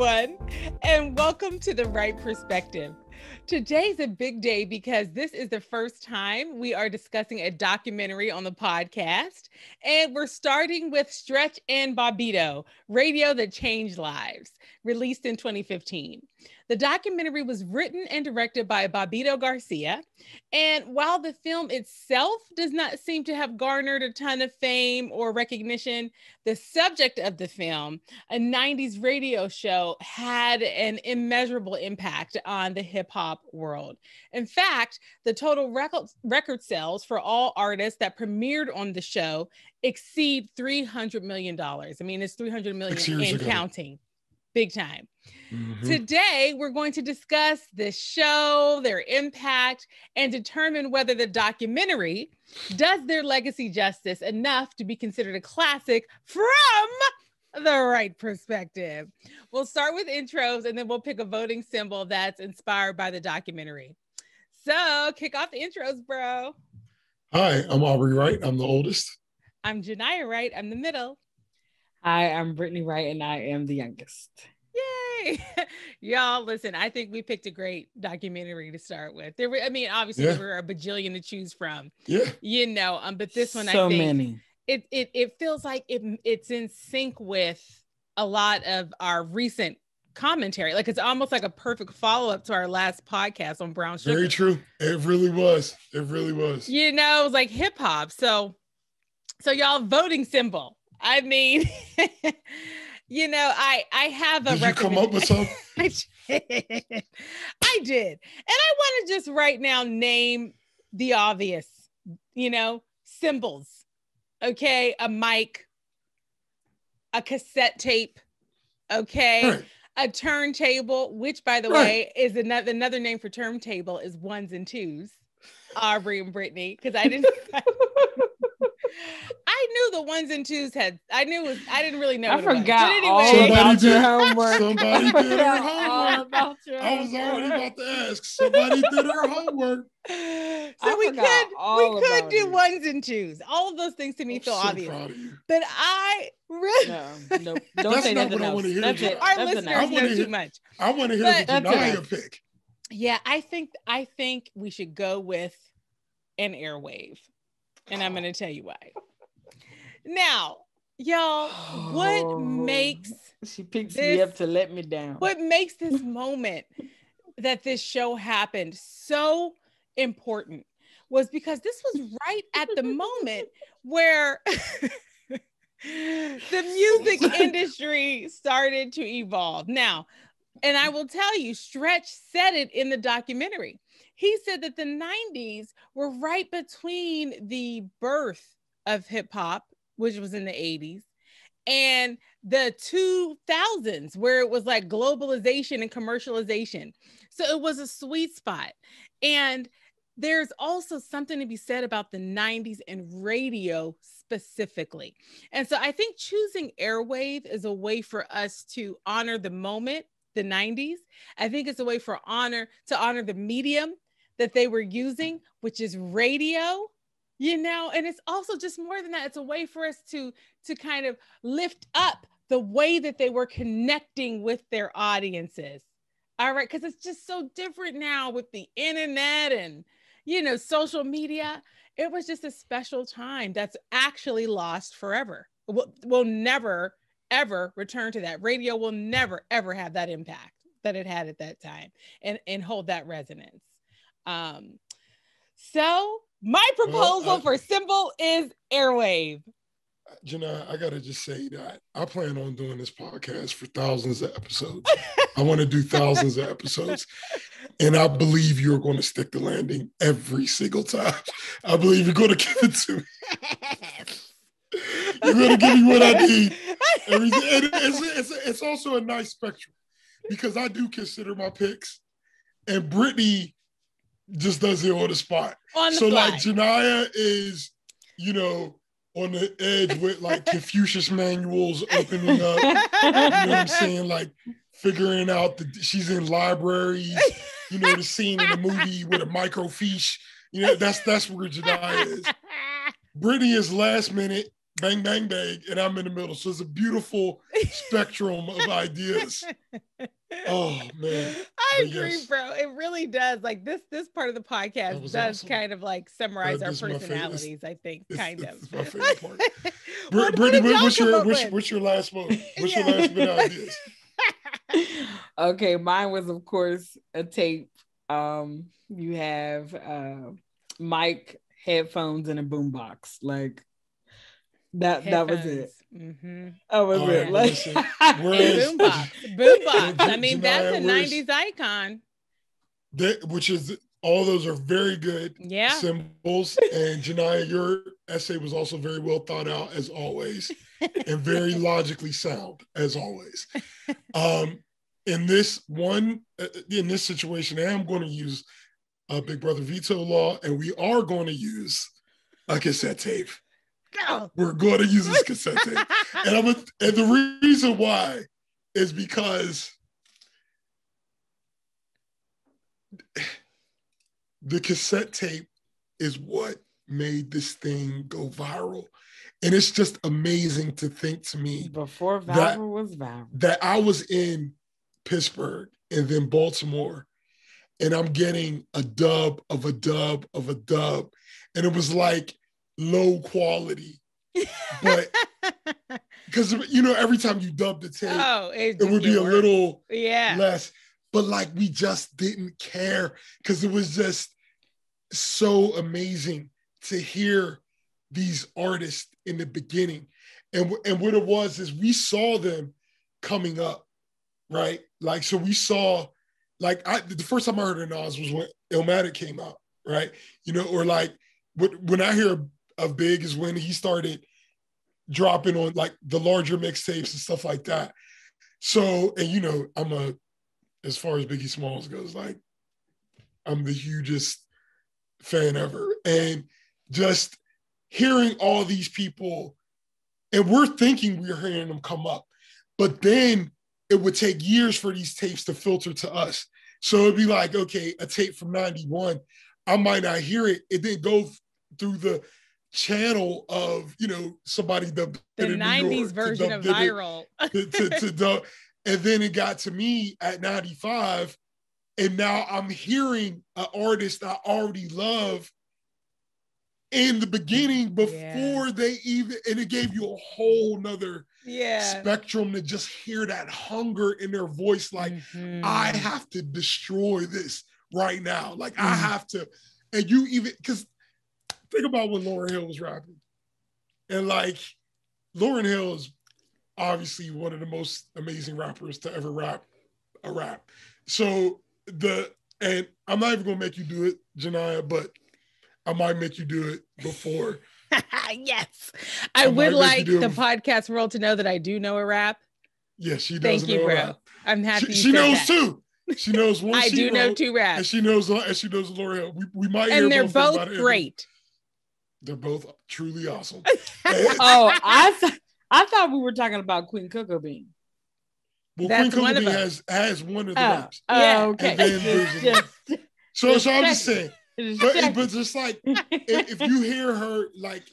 everyone, and welcome to the Wright Perspective. Today's a big day because this is the first time we are discussing a documentary on the podcast, and we're starting with Stretch and Bobbito, Radio That Changed Lives, released in 2015. The documentary was written and directed by Bobbito Garcia, and while the film itself does not seem to have garnered a ton of fame or recognition, the subject of the film, a 90s radio show, had an immeasurable impact on the hip-hop world. In fact, the total record sales for all artists that premiered on the show exceed $300 million. I mean, it's 300 million and counting. Big time. Mm-hmm. Today, we're going to discuss the show, their impact, and determine whether the documentary does their legacy justice enough to be considered a classic from the Wright Perspective. We'll start with intros, and then we'll pick a voting symbol that's inspired by the documentary. So, kick off the intros, bro. Hi, I'm Aubrey Wright. I'm the oldest. I'm Genia Wright. I'm the middle. Hi, I'm Brittany Wright, and I am the youngest. Yay! Y'all, listen, I think we picked a great documentary to start with. Obviously, there were a bajillion to choose from. Yeah. But this one, so I think many. It feels like it's in sync with a lot of our recent commentary. Like, it's almost like a perfect follow-up to our last podcast on brown sugar. Very true. It really was. It really was. It was like hip-hop. So y'all, voting symbol. I mean, I have a. Did you come up with something? I did. And I want to just right now name the obvious, symbols. Okay. A mic, a cassette tape. Okay. Right. A turntable, which, by the way, is another name for turntable is ones and twos. Aubrey and Brittany, because I didn't. I knew the ones and twos I didn't really know. I forgot anyway, all about your homework. Somebody did her homework. I was already about to ask. Somebody did her homework. So we could do ones and twos. All of those things to me feel obvious. But I really no. Don't say nothing else. That's it. Our listeners know too much. I want to hear the Genia pick. Yeah, I think we should go with an airwave. And I'm going to tell you why. Now, y'all, what makes... She picks me up to let me down. What makes this moment that this show happened so important was because this was right at the moment where the music industry started to evolve. Now, and I will tell you, Stretch said it in the documentary. He said that the 90s were right between the birth of hip hop, which was in the 80s, and the 2000s, where it was like globalization and commercialization. So it was a sweet spot. And there's also something to be said about the 90s and radio specifically. And so I think choosing airwave is a way for us to honor the moment, the 90s. I think it's a way to honor the medium that they were using, which is radio, and it's also just more than that. It's a way for us to kind of lift up the way that they were connecting with their audiences. All right. Cause it's just so different now with the internet and, social media. It was just a special time that's actually lost forever. We'll never, ever return to that. Radio will never, ever have that impact that it had at that time and hold that resonance. So my proposal for symbol is airwave. Genia, I gotta just say that I plan on doing this podcast for thousands of episodes. I want to do thousands of episodes, and I believe you're going to stick the landing every single time. I believe you're going to give it to me. You're going to give me what I need. It's also a nice spectrum because I do consider my picks, and Brittany just does it on the spot. Like Genia is, on the edge with like Confucius manuals opening up. You know what I'm saying? Like figuring out she's in libraries, the scene in the movie with a microfiche. That's where Genia is. Brittany is last minute bang, bang, bang, and I'm in the middle. So it's a beautiful spectrum of ideas. Oh man. I agree, bro. It really does. Like this part of the podcast does awesome. Kind of like summarize our personalities, I think. It's my favorite part. Brittany, what's your last one? What's your last bit of ideas? Okay, mine was of course a tape. You have mic, headphones, and a boombox. Like that was it. Mm-hmm. That was it. Like boombox. I mean, that's a 90s icon. Which is all those are very good symbols. And Genia, your essay was also very well thought out as always, and very logically sound as always. In this situation, I am going to use Big Brother veto law, and we are going to use a cassette tape. Go. We're going to use this cassette tape. And the reason why is because the cassette tape is what made this thing go viral. And it's just amazing to think to me before viral was viral that I was in Pittsburgh and then Baltimore, and I'm getting a dub of a dub of a dub. And it was like low quality, but because every time you dub the tape, it would be a little less. But like we just didn't care because it was just so amazing to hear these artists in the beginning. And what it was is we saw them coming up, right? Like, so we saw, like, the first time I heard of Nas was when Illmatic came out, right? Or like, when I hear of Big is when he started dropping on like the larger mixtapes and stuff like that. So, and as far as Biggie Smalls goes, like, I'm the hugest fan ever. And just hearing all these people, and we're thinking we're hearing them come up, but then it would take years for these tapes to filter to us. So it'd be like, okay, a tape from 91, I might not hear it. It didn't go through the channel of, somebody the 90s version of viral. And then it got to me at 95, and now I'm hearing an artist I already love in the beginning before they even, and it gave you a whole nother spectrum to just hear that hunger in their voice. Like, I have to destroy this right now. Like, I have to, and you even, because think about when Lauryn Hill was rapping. And like, Lauryn Hill is obviously one of the most amazing rappers to ever rap a rap. So and I'm not even gonna make you do it, Genia, but I might make you do it before. Yes. I would like the podcast world to know that I do know a rap. Yes, she does. Thank you, bro. I'm happy. She knows two. She knows one. I do know two raps. And she knows Lauryn Hill. We might hear they're both great. They're both truly awesome. I thought we were talking about Queen Cocoa Bean. Well, Queen Cocoa Bean has one of the raps. Okay. So I'm just saying. But just like, if you hear her like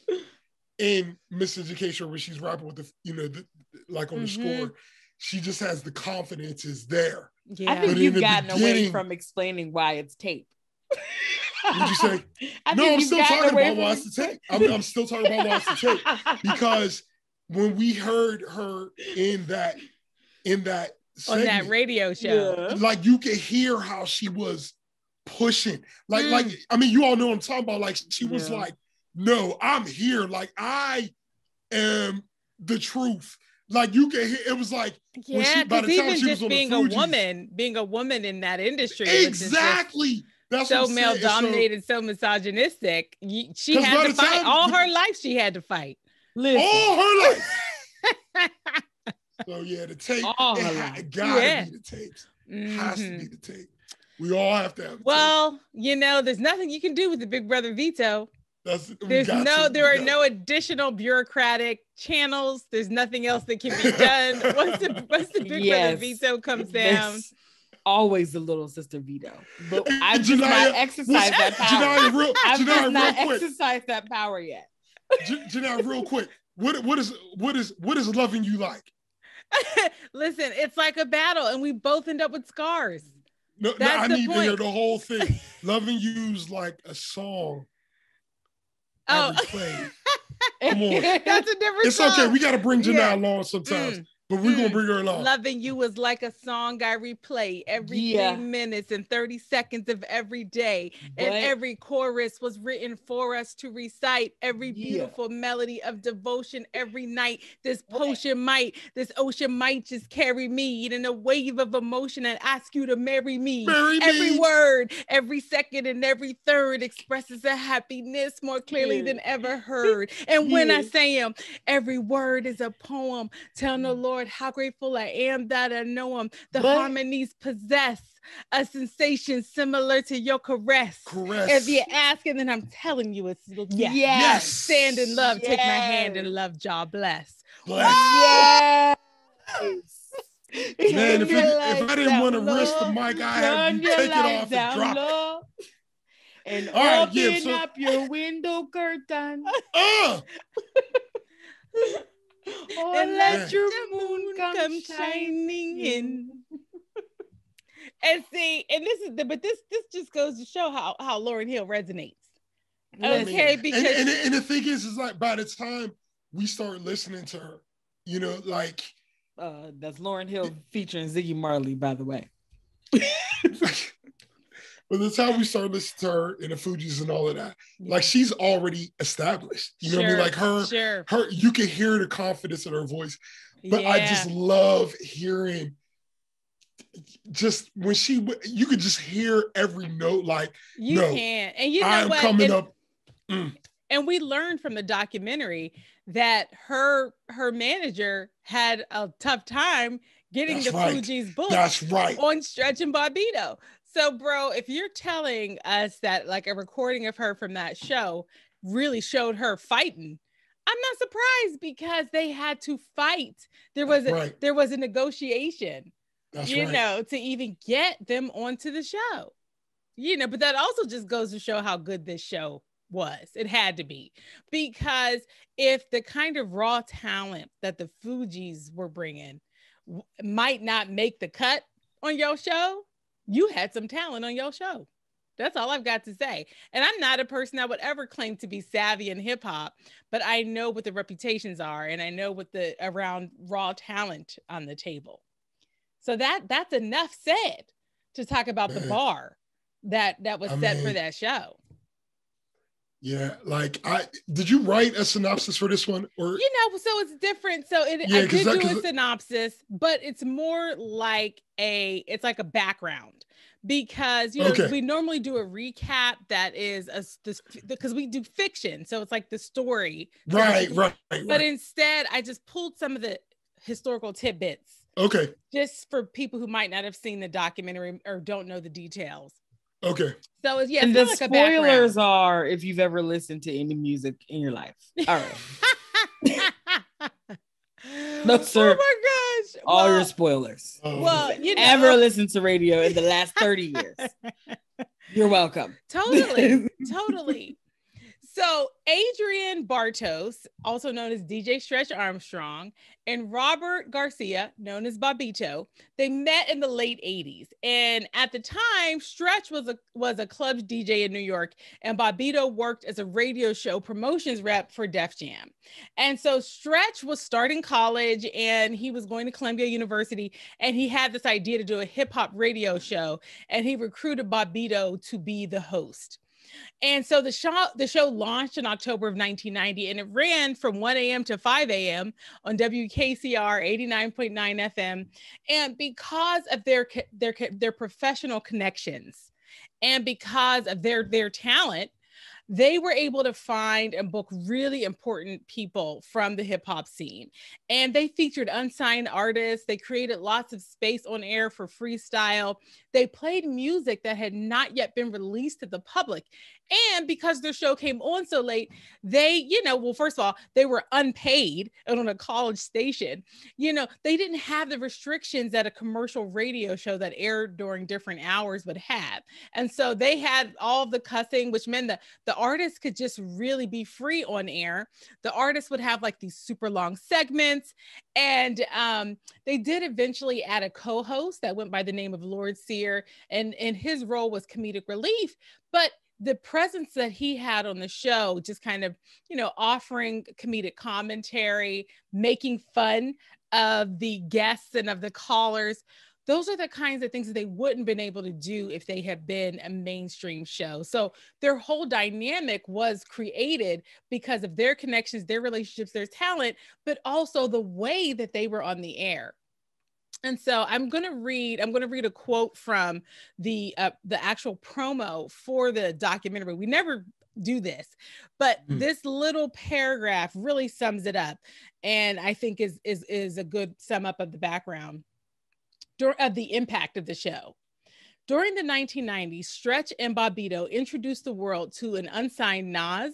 in Miseducation where she's rapping with the like on the score, she just has the confidence is there. Yeah. I think you've gotten away from explaining why it's tape. Would you say? No, I'm still talking about why it's the tape. I'm still talking about why it's the tape. Because when we heard her in that segment, on that radio show, like you could hear how she was pushing. Like I mean, you all know what I'm talking about. Like she was like, no, I'm here. Like I am the truth. Like you can hear it was like because even just being a woman in that industry, exactly. That's so male dominated, so misogynistic. She had to fight all her life. She had to fight. Listen. All her life. So the tape. It gotta be the tapes. Has to be the tape. We all have to have. Well, there's nothing you can do with the Big Brother veto. There are no additional bureaucratic channels. There's nothing else that can be done once the Big Brother veto comes down. Always the little sister veto, but I've just not exercised that power. I've just not exercised that power yet. Genia, real quick, what is loving you like? Listen, it's like a battle, and we both end up with scars. No, I need to hear the whole thing. Loving you's like a song. Oh, replay. Come on, that's a different. It's song. Okay. We got to bring Janelle along sometimes. But we're going to bring her along. Loving you was like a song I replay every 3 minutes and 30 seconds of every day. And every chorus was written for us to recite. Every beautiful melody of devotion every night. This ocean might just carry me in a wave of emotion and ask you to marry me. Every word, every second, and every third expresses a happiness more clearly than ever heard. And when I say them, every word is a poem telling the Lord how grateful I am that I know him. The harmonies possess a sensation similar to your caress. If you ask, and then I'm telling you, it's yes. Stand in love, take my hand and love, jaw bless. Yes. Man, if I didn't want to risk the mic, I had to take it off and drop it. And open up your window curtain. And let your moon come shining in. And see, and this just goes to show how Lauryn Hill resonates. Okay, because and the thing is like by the time we start listening to her, you know, like that's Lauryn Hill featuring Ziggy Marley, by the way. By the time we start listening to her and the Fugees and all of that, like she's already established. You know what I mean? Like her, you can hear the confidence in her voice. But I just love hearing just when you could just hear every note. Like you can, and you know I'm what? Coming up. And we learned from the documentary that her manager had a tough time getting Fugees booked. That's right. On Stretch and Bobbito. So, bro, if you're telling us that like a recording of her from that show really showed her fighting, I'm not surprised because they had to fight. There was a negotiation, you know, to even get them onto the show. You know, but that also just goes to show how good this show was. It had to be, because if the kind of raw talent that the Fugees were bringing might not make the cut on your show, you had some talent on your show. That's all I've got to say. And I'm not a person that would ever claim to be savvy in hip hop, but I know what the reputations are, and I know what the around raw talent on the table. So that's enough said to talk about the bar that was set for that show. Yeah, like did you write a synopsis for this one, or so it's different. So I did do a synopsis, but it's more like it's like a background, because we normally do a recap that is because we do fiction, so it's like the story, right. But instead, I just pulled some of the historical tidbits, just for people who might not have seen the documentary or don't know the details. Okay. So it's and the like spoilers are if you've ever listened to any music in your life. All right. No, sir. Oh my gosh. All your spoilers. Well, ever listened to radio in the last 30 years. You're welcome. Totally. So Adrian Bartos, also known as DJ Stretch Armstrong, and Robert Garcia, known as Bobbito, they met in the late 80s. And at the time, Stretch was a club DJ in New York, and Bobbito worked as a radio show promotions rep for Def Jam. And so Stretch was starting college, and he was going to Columbia University, and he had this idea to do a hip hop radio show, and he recruited Bobbito to be the host. And so the show launched in October of 1990, and it ran from 1 a.m. to 5 a.m. on WKCR 89.9 FM. And because of their professional connections and because of their talent, they were able to find and book really important people from the hip hop scene. And they featured unsigned artists. They created lots of space on air for freestyle. They played music that had not yet been released to the public. And because their show came on so late, they, well, first of all, they were unpaid and on a college station. They didn't have the restrictions that a commercial radio show that aired during different hours would have. And so they had all the cussing, which meant that the artists could just really be free on air. The artists would have like these super long segments. And they did eventually add a co-host that went by the name of Lord Sear. And his role was comedic relief. But the presence that he had on the show, just kind of, offering comedic commentary, making fun of the guests and of the callers, those are the kinds of things that they wouldn't have been able to do if they had been a mainstream show. So their whole dynamic was created because of their connections, their relationships, their talent, but also the way that they were on the air. And so I'm going to read a quote from the actual promo for the documentary. We never do this, but this little paragraph really sums it up, and I think is a good sum up of the background of the impact of the show. During the 1990s, Stretch and Bobbito introduced the world to an unsigned Nas,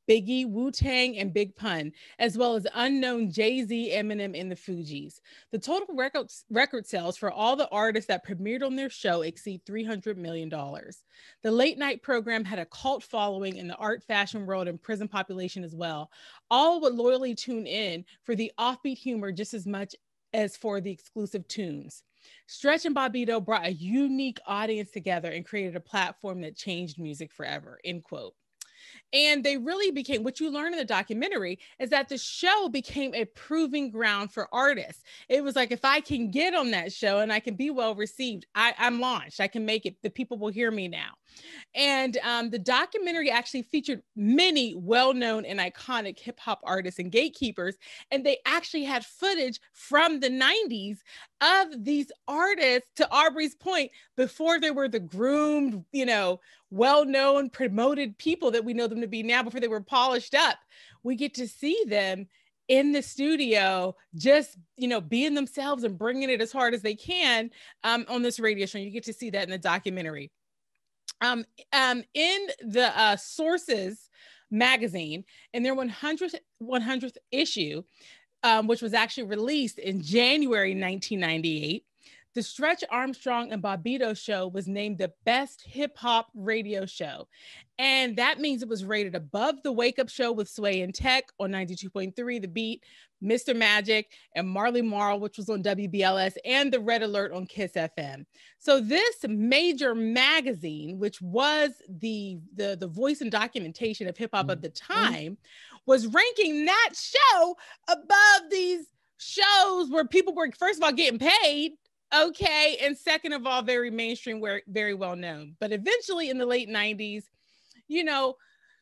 Biggie, Wu-Tang, and Big Pun, as well as unknown Jay-Z, Eminem, and the Fugees. The total record sales for all the artists that premiered on their show exceed $300 million. The late night program had a cult following in the art, fashion world, and prison population as well. All would loyally tune in for the offbeat humor just as much as for the exclusive tunes. Stretch and Bobbito brought a unique audience together and created a platform that changed music forever, end quote. And they really became, what you learn in the documentary is that the show became a proving ground for artists. It was like, if I can get on that show and I can be well received, I'm launched. I can make it. The people will hear me now. And the documentary actually featured many well-known and iconic hip hop artists and gatekeepers. And they actually had footage from the 90s of these artists, to Aubrey's point, before they were the groomed, well-known, promoted people that we know them to be now, before they were polished up. We get to see them in the studio, just, being themselves and bringing it as hard as they can on this radio show. You get to see that in the documentary. In the Sources magazine, in their 100th issue, which was actually released in January 1998, the Stretch, Armstrong, and Bobbito show was named the best hip hop radio show. And that means it was rated above the Wake Up Show with Sway and Tech on 92.3, The Beat, Mr. Magic, and Marley Marl, which was on WBLS, and the Red Alert on Kiss FM. So this major magazine, which was the voice and documentation of hip hop of the time, was ranking that show above these shows where people were, first of all, getting paid. Okay. And second of all, very mainstream, very well known. But eventually in the late 90s,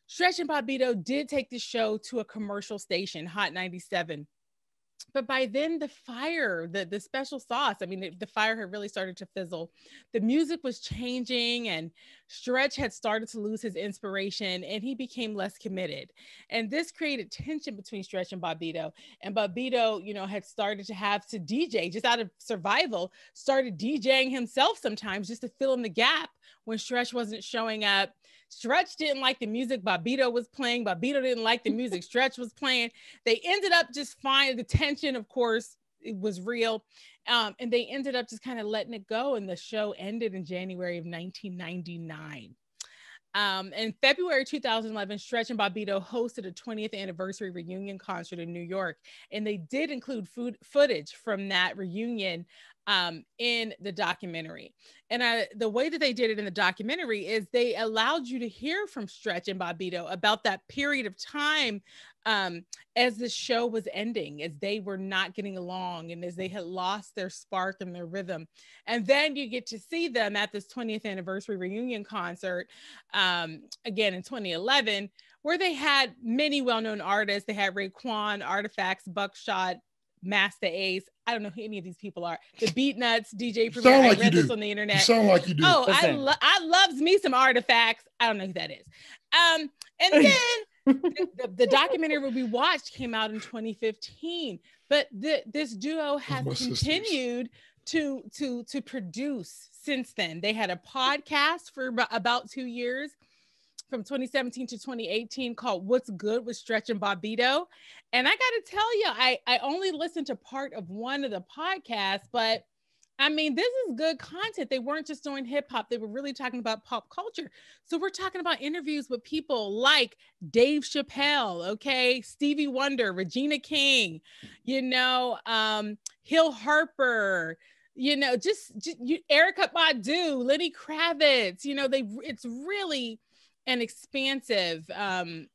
Stretch and Bobbito did take the show to a commercial station, Hot 97. But by then the fire, the special sauce, the fire had really started to fizzle. The music was changing and Stretch had started to lose his inspiration and he became less committed. And this created tension between Stretch and Bobbito. And Bobbito, had started to have to DJ just out of survival, started DJing himself sometimes just to fill in the gap when Stretch wasn't showing up. Stretch didn't like the music Bobbito was playing. Bobbito didn't like the music Stretch was playing. They ended up just fine. The tension, of course, it was real. And they ended up just kind of letting it go. And the show ended in January of 1999. In February 2011, Stretch and Bobbito hosted a 20th anniversary reunion concert in New York. And they did include footage from that reunion in the documentary. And the way that they did it in the documentary is they allowed you to hear from Stretch and Bobbito about that period of time as the show was ending, as they were not getting along and as they had lost their spark and their rhythm. And then you get to see them at this 20th anniversary reunion concert again in 2011, where they had many well-known artists. They had Raekwon, Artifacts, Buckshot, Master Ace. I don't know who any of these people are. The Beat Nuts, DJ Premier. I read this on the internet. You sound like you do. Oh, I loves me some Artifacts. I don't know who that is. And then the documentary we watched came out in 2015. But this duo has continued to produce since then. They had a podcast for about 2 years. from 2017 to 2018 called What's Good with Stretch and Bobbito. And I got to tell you, I only listened to part of one of the podcasts, but I mean, this is good content. They weren't just doing hip hop. They were really talking about pop culture. So we're talking about interviews with people like Dave Chappelle, okay, Stevie Wonder, Regina King, Hill Harper, Erykah Badu, Lenny Kravitz, it's really an expansive,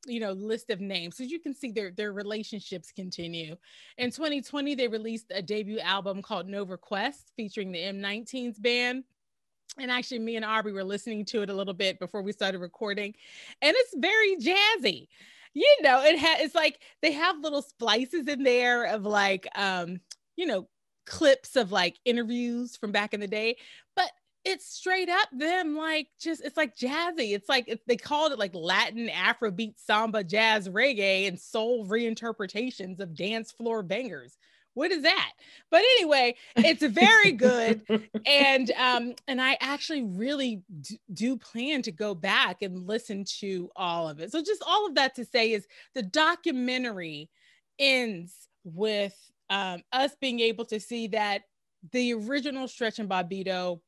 list of names. So you can see their relationships continue. In 2020, they released a debut album called No Request featuring the M19's band. And actually, me and Aubrey were listening to it a little bit before we started recording. And it's very jazzy. It's like they have little splices in there of like, clips of like interviews from back in the day. But it's straight up them it's like jazzy. It's like they called it like Latin, Afrobeat, samba, jazz, reggae, and soul reinterpretations of dance floor bangers. What is that? But anyway, it's very good. And I actually really do plan to go back and listen to all of it. So just all of that to say is the documentary ends with us being able to see that the original Stretch and Bobbito,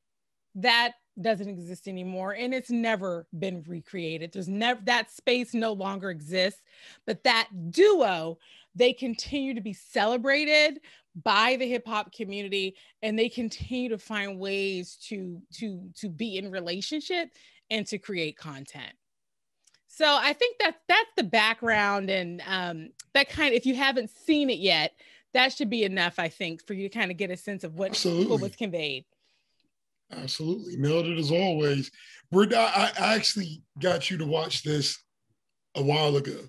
that doesn't exist anymore, and it's never been recreated. There's never, that space no longer exists, but that duo, they continue to be celebrated by the hip hop community, and they continue to find ways to be in relationship and to create content. So I think that's the background, and that kind of, if you haven't seen it yet, that should be enough, I think, for you to kind of get a sense of what was conveyed. Absolutely. Nailed it as always. Brittany, I actually got you to watch this a while ago.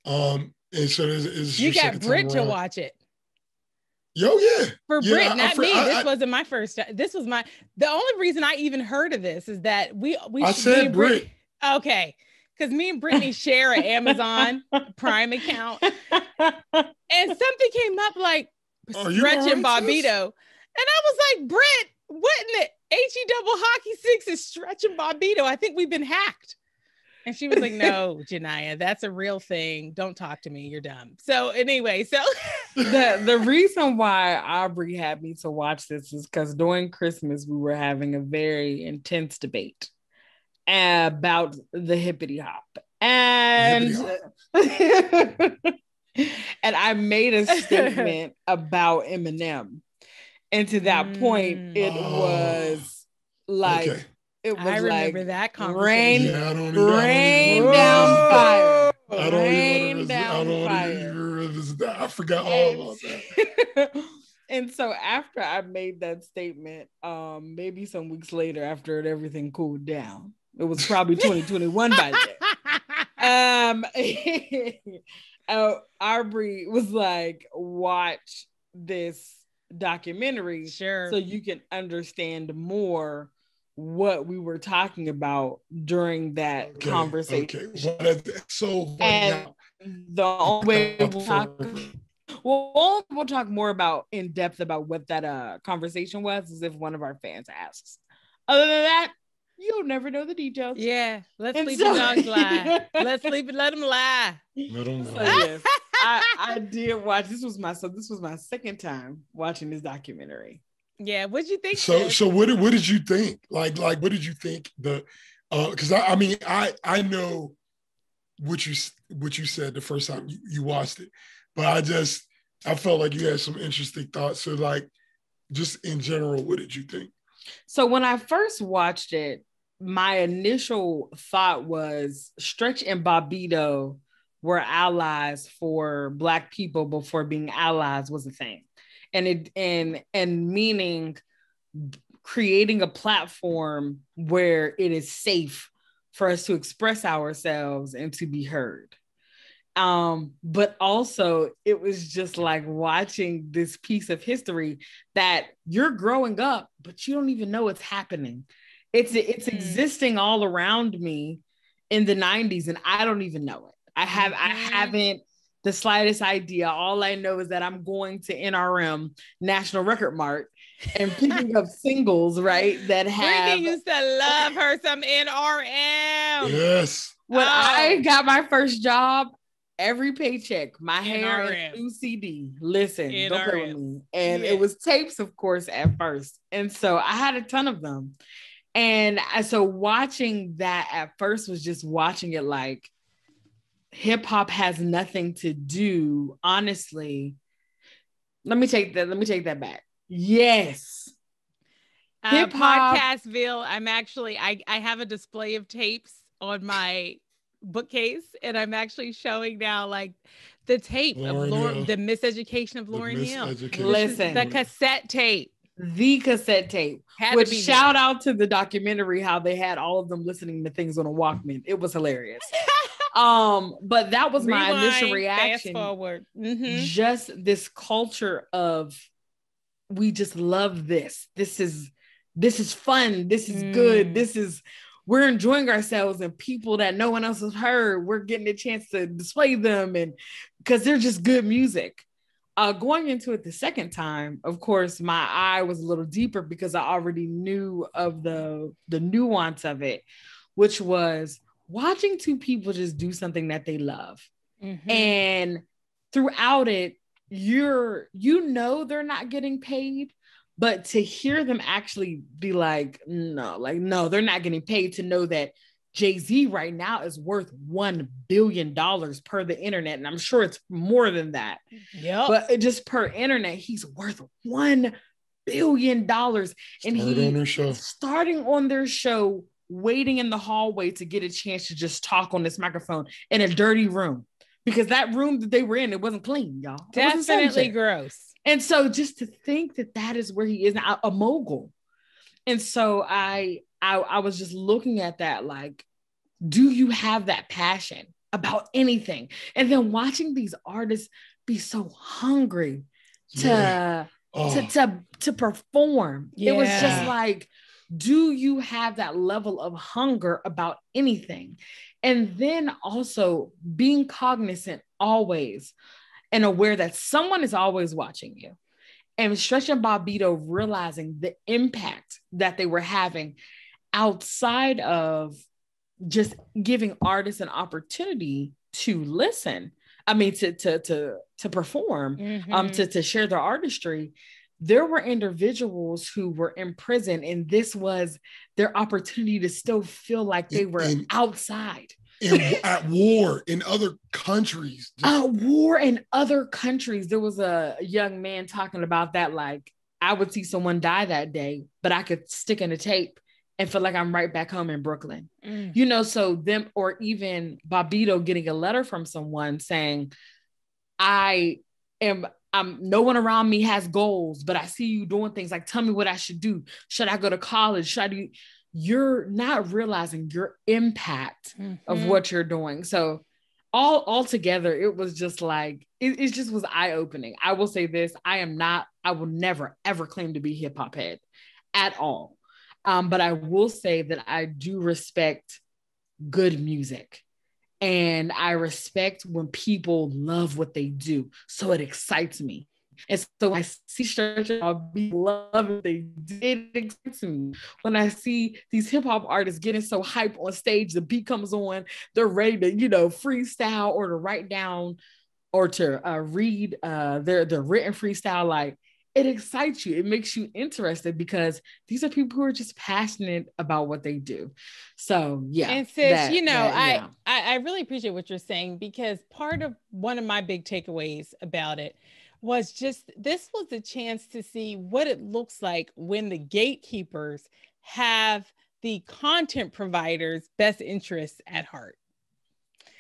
And so you got Britt to watch it. Yo, yeah. For Britt, not me. This wasn't my first time. This was the only reason I even heard of this is that I said Britt. Okay. Because me and Brittany share an Amazon Prime account. And something came up like Stretch and Bobbito. And I was like, Britt, what in the HE double hockey 6 is Stretch and Bobbito? I think we've been hacked. And she was like, no, Genia, that's a real thing. Don't talk to me. You're dumb. So anyway, the reason why Aubrey had me to watch this is because during Christmas, we were having a very intense debate about the hippity hop. And and I made a statement about Eminem. And to that point, it was like, okay. It was I remember that conversation. Rain down fire. I forgot all about that. And so after I made that statement, maybe some weeks later, after everything cooled down, it was probably 2021 by then. Aubrey was like, watch this documentary, sure, so you can understand more what we were talking about during that conversation. Okay. So and the only way we'll talk more about in depth about what that conversation was is if one of our fans asks. Other than that, you'll never know the details. Yeah, let's leave the dogs lie. Let them lie. Let them lie. So yes, I did watch. This was my second time watching this documentary. Yeah, what'd you think? So what did you think? Like what did you think? Because I mean I know what you said the first time you watched it, but I felt like you had some interesting thoughts. So like, just in general, what did you think? So when I first watched it, my initial thought was Stretch and Bobbito were allies for Black people before being allies was a thing. And meaning creating a platform where it is safe for us to express ourselves and to be heard. But also it was just like watching this piece of history that you're growing up, but you don't even know it's happening. It's existing all around me in the 90s, and I don't even know it. I haven't the slightest idea. All I know is that I'm going to NRM, National Record Mart, and picking up singles, right? That have. Brittany used to love her some NRM. Yes. When I got my first job, every paycheck, my hair NRM. and new CD. Listen, NRM. don't play with me. And it was tapes, of course, at first. And so I had a ton of them. And so watching that at first was just watching it like hip hop has nothing to do. Honestly, let me take that back. Yes. Hip hop. Podcastville. I have a display of tapes on my bookcase, and I'm actually showing now like the tape of the Miseducation of Lauryn Hill. Listen, the cassette tape. The cassette tape. Which shout out to the documentary how they had all of them listening to things on a Walkman. It was hilarious. But that was my initial reaction. Fast forward. Just this culture of we just love this. This is fun. This is good. We're enjoying ourselves, and people that no one else has heard, we're getting a chance to display them, and because they're just good music. Going into it the second time, of course, my eye was a little deeper because I already knew of the nuance of it, which was watching two people just do something that they love. And throughout it, they're not getting paid, but to hear them actually be like, no, they're not getting paid, to know that Jay-Z right now is worth $1 billion per the internet. And I'm sure it's more than that. Yeah. But just per internet, he's worth $1 billion. And starting on their show, waiting in the hallway to get a chance to just talk on this microphone in a dirty room. Because that room that they were in, it wasn't clean, y'all. Definitely gross. And so just to think that is where he is now, a mogul. And so I was just looking at that like, do you have that passion about anything? And then watching these artists be so hungry to perform. Yeah. It was just like, do you have that level of hunger about anything? And then also being cognizant always and aware that someone is always watching you. And Stretch and Bobbito realizing the impact that they were having outside of just giving artists an opportunity to listen. I mean, to perform, to share their artistry. There were individuals who were in prison, and this was their opportunity to still feel like they were outside. At war in other countries. War in other countries. There was a young man talking about that, like, I would see someone die that day, but I could stick in a tape and feel like I'm right back home in Brooklyn. So them, or even Bobbito getting a letter from someone saying, no one around me has goals, but I see you doing things, like, tell me what I should do. Should I go to college? You're not realizing your impact of what you're doing. So all together, it was just like, it just was eye-opening. I will say this, I will never, ever claim to be hip hop head at all. But I will say that I do respect good music. And I respect when people love what they do. So it excites me. And so when I see Stretch and Bobbito love what they do, it excites me. When I see these hip hop artists getting so hype on stage, the beat comes on, they're ready to, freestyle or to write down or to read their written freestyle, like, it excites you. It makes you interested because these are people who are just passionate about what they do. So yeah. And sis, I really appreciate what you're saying, because one of my big takeaways about it was just, this was a chance to see what it looks like when the gatekeepers have the content providers' best interests at heart.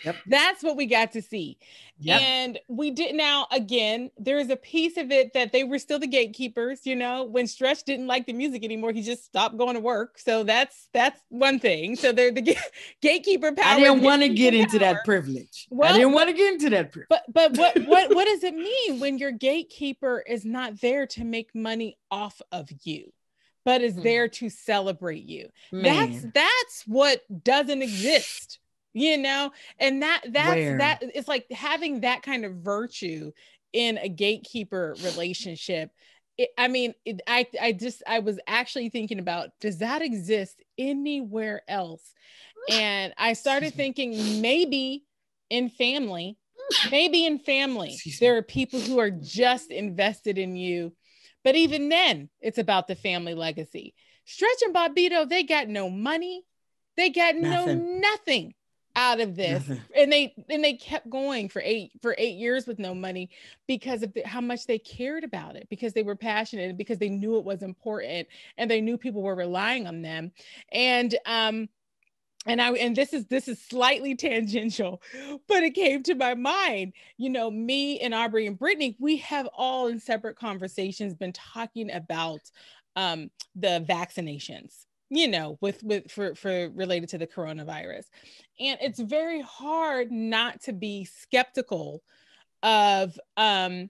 Yep. That's what we got to see. Yep. And we did. Now, again, there is a piece of it that they were still the gatekeepers. When Stretch didn't like the music anymore, he just stopped going to work. So that's one thing. So they're the gatekeeper power. I didn't want to get into that privilege. But what does it mean when your gatekeeper is not there to make money off of you, but is there to celebrate you? Man. That's what doesn't exist you know, and that's it's like having that kind of virtue in a gatekeeper relationship. I was actually thinking about, does that exist anywhere else? And I started thinking maybe in family, there are people who are just invested in you. But even then, it's about the family legacy. Stretch and Bobbito, they got no money. They got nothing out of this. And they kept going for eight years with no money because of how much they cared about it, because they were passionate, and because they knew it was important, and they knew people were relying on them. And this is slightly tangential, but it came to my mind. You know, me and Aubrey and Brittany, we have all in separate conversations been talking about the vaccinations, you know, for related to the coronavirus. And it's very hard not to be skeptical of the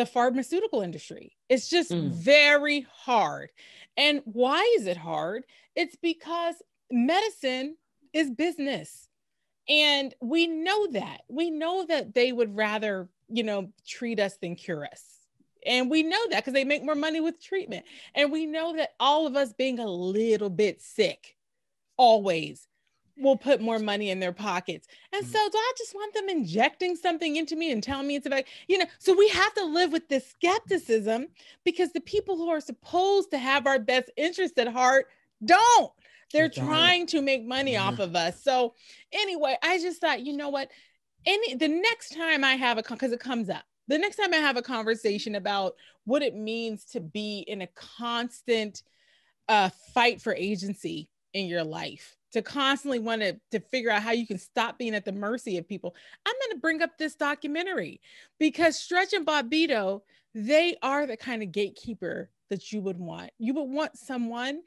pharmaceutical industry. It's just very hard. And why is it hard? It's because medicine is business. And we know that they would rather, you know, treat us than cure us. And we know that because they make more money with treatment. And we know that all of us being a little bit sick always will put more money in their pockets. And so do I just want them injecting something into me and telling me it's about, you know, so we have to live with this skepticism, because the people who are supposed to have our best interest at heart don't. They're trying to make money off of us. So anyway, I just thought, you know what, the next time I have because it comes up, the next time I have a conversation about what it means to be in a constant fight for agency in your life, to constantly want to figure out how you can stop being at the mercy of people, I'm going to bring up this documentary, because Stretch and Bobbito, they are the kind of gatekeeper that you would want. You would want someone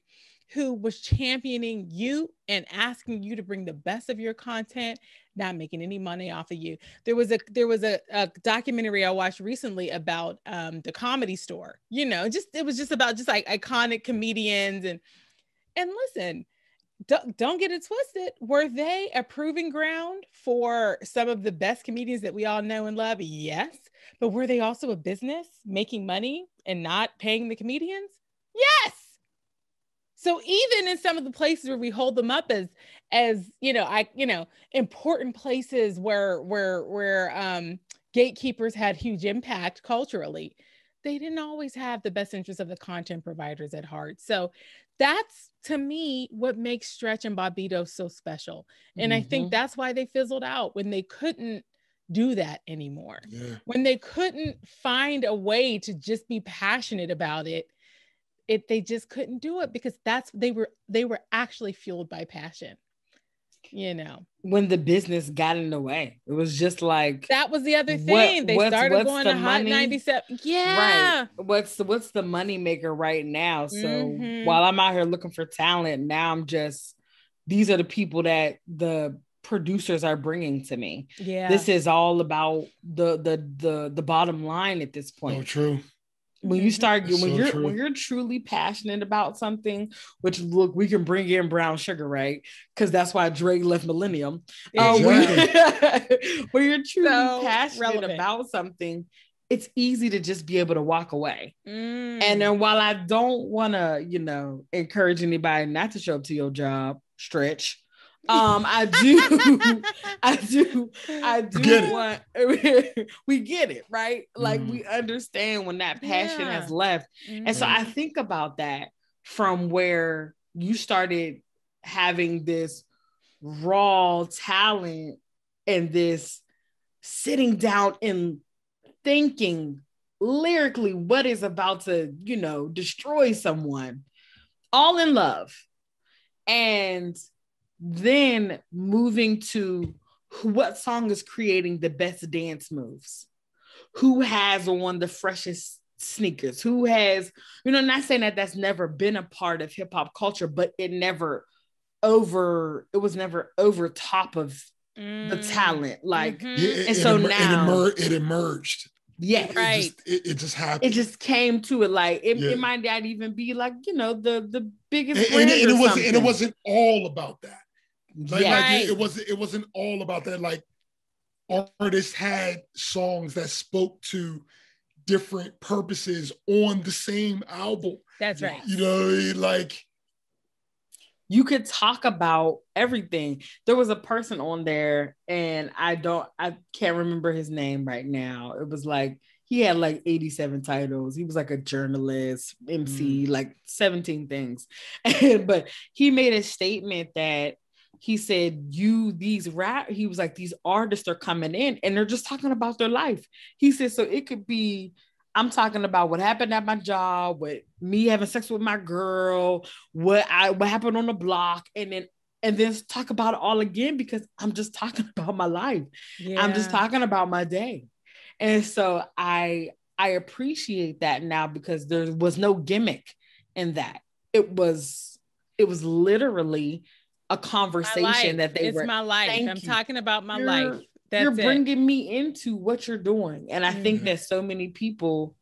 who was championing you and asking you to bring the best of your content, not making any money off of you. There was a documentary I watched recently about the Comedy Store. You know, it was just about like iconic comedians, and listen, don't get it twisted. Were they a proving ground for some of the best comedians that we all know and love? Yes. But were they also a business making money and not paying the comedians? Yes. So even in some of the places where we hold them up as important places where gatekeepers had huge impact culturally, they didn't always have the best interest of the content providers at heart. So that's, to me, what makes Stretch and Bobbito so special. And I think that's why they fizzled out, when they couldn't do that anymore. Yeah. When they couldn't find a way to just be passionate about it. They just couldn't do it, because they were actually fueled by passion, you know. When the business got in the way, it was just like, that was the other thing. They started going to Hot 97. Yeah. Right. What's the money maker right now? So while I'm out here looking for talent, now these are the people that the producers are bringing to me. Yeah. This is all about the bottom line at this point. Oh, true. When you start, when you're truly passionate about something, which, look, we can bring in Brown Sugar, right? Because that's why Drake left Millennium. Exactly. When you're truly passionate about something, it's easy to just be able to walk away. And then, while I don't want to, encourage anybody not to show up to your job, Stretch, I do want, we get it, right? Like, we understand when that passion has left. And so I think about that from where you started having this raw talent and this sitting down and thinking lyrically what is about to, destroy someone, all in love. And then moving to what song is creating the best dance moves, who has on the freshest sneakers, who has, not saying that that's never been a part of hip hop culture, but it was never over top of the talent. Like, and so now it emerged. Yeah, right. It just happened. It just came to it. Like, it might not even be like, the biggest brand and it wasn't all about that. Like, like it wasn't all about that. Like, artists had songs that spoke to different purposes on the same album. That's right. You know, like, you could talk about everything. There was a person on there, and I can't remember his name right now. It was like, he had like 87 titles. He was like a journalist, MC, like 17 things. But he made a statement that he said, he was like, these artists are coming in and they're just talking about their life. He said, so it could be, I'm talking about what happened at my job, with me having sex with my girl, what happened on the block, and then talk about it all again, because I'm just talking about my life. Yeah. I'm just talking about my day. And so I appreciate that now, because there was no gimmick in that. It was literally a conversation that it's my life. I'm talking about my life. You're bringing me into what you're doing. And I think that so many people,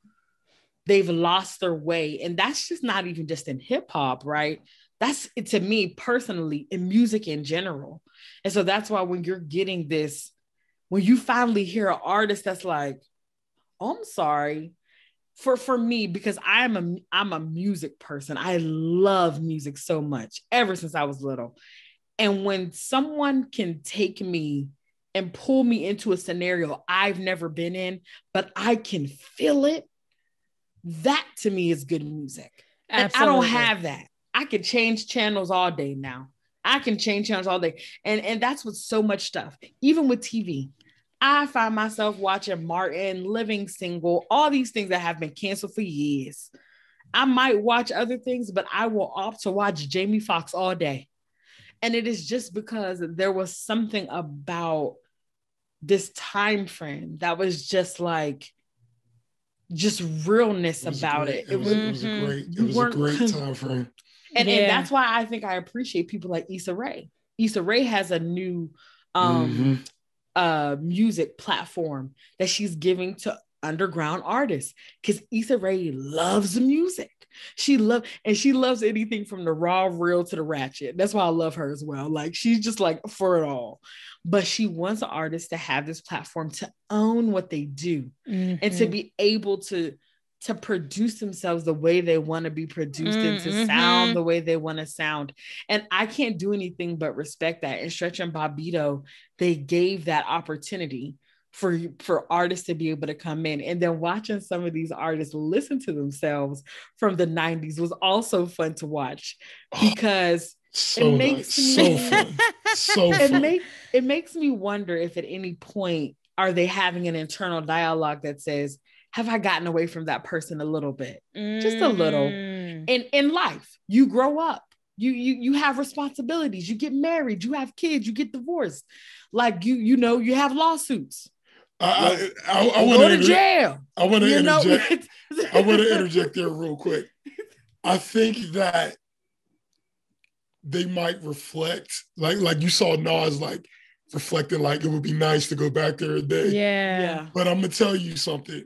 they've lost their way. And that's just not even just in hip hop, right? That's, to me personally, in music in general. And so that's why when you're getting this, when you finally hear an artist that's like, oh, I'm sorry, for me, because I'm a music person. I love music so much ever since I was little. And when someone can take me and pull me into a scenario I've never been in, but I can feel it, that to me is good music. And I don't have that. I can change channels all day now. I can change channels all day. And that's with so much stuff. Even with TV, I find myself watching Martin, Living Single, all these things that have been canceled for years. I might watch other things, but I will opt to watch Jamie Foxx all day. And it is just because there was something about this time frame that was just like, just realness about it. It was a great time frame. And that's why I think I appreciate people like Issa Rae. Issa Rae has a new music platform that she's giving to underground artists, because Issa Rae loves music. She loves anything from the raw, real to the ratchet. That's why I love her as well. Like, she's just like for it all. But she wants artists to have this platform to own what they do and to be able to produce themselves the way they want to be produced and to sound the way they want to sound. And I can't do anything but respect that. And Stretch and Bobbito, they gave that opportunity for artists to be able to come in. And then watching some of these artists listen to themselves from the 90s was also fun to watch, because it makes me wonder if at any point are they having an internal dialogue that says, have I gotten away from that person a little bit? Just a little. In life, you grow up, you have responsibilities, you get married, you have kids, you get divorced, like you have lawsuits. I want go to jail. I want to interject. I want to interject there real quick. I think that they might reflect, like you saw Nas like reflecting, like it would be nice to go back there a day. Yeah. But I'm gonna tell you something.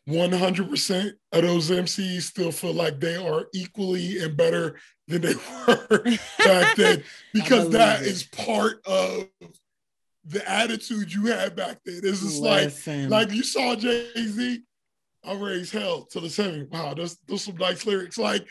100% of those MCs still feel like they are equally and better than they were back then, because that is part of the attitude you had back then. It's just like you saw Jay-Z, I raise hell till it's heaven. Wow, those some nice lyrics. Like